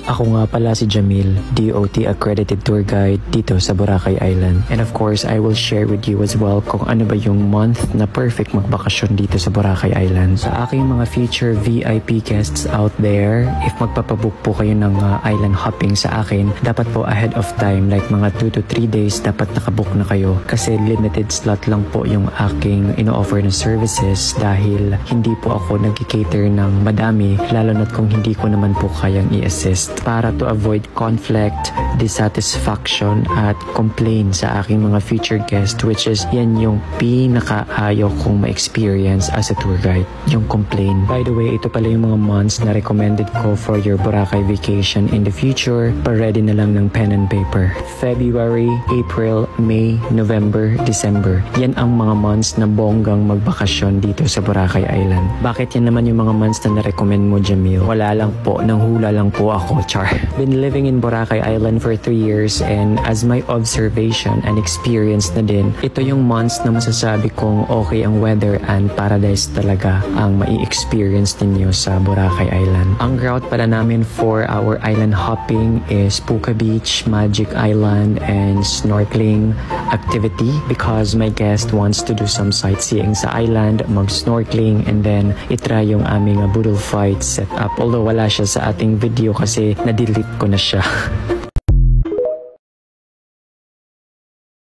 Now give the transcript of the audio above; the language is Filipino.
Ako nga pala si Jamil, DOT Accredited Tour Guide dito sa Boracay Island. And of course, I will share with you as well kung ano ba yung month na perfect magbakasyon dito sa Boracay Island. Sa aking mga future VIP guests out there, if magpapabook po kayo ng island hopping sa akin, dapat po ahead of time, like mga 2 to 3 days dapat nakabook na kayo kasi limited slot lang po yung aking ino-offer na services dahil hindi po ako nag-cater ng madami, lalo na't kung hindi ko naman po kayang i-assist, para to avoid conflict, dissatisfaction at complaint sa aking mga future guests, which is yan yung pinakaayaw kong ma-experience as a tour guide, yung complaint. By the way, ito pala yung mga months na recommended ko for your Boracay vacation in the future. Pa-ready na lang ng pen and paper. February, April, May, November, December. Yan ang mga months na bonggang magbakasyon dito sa Boracay Island. Bakit yan naman yung mga months na na-recommend mo, Jamil? Wala lang po, nanghula lang po ako, char. Been living in Boracay Island for 3 years and as my observation and experience na din, ito yung months na masasabi kong okay ang weather and paradise talaga ang mai-experience ninyo sa Boracay Island. Ang route pala namin for our island hopping is Puka Beach, Magic Island, and snorkeling activity because my guest wants to do some sightseeing sa island, mag-snorkeling, and then itry yung aming boodle fight setup. Although wala siya sa ating video kasi na-delete ko na siya.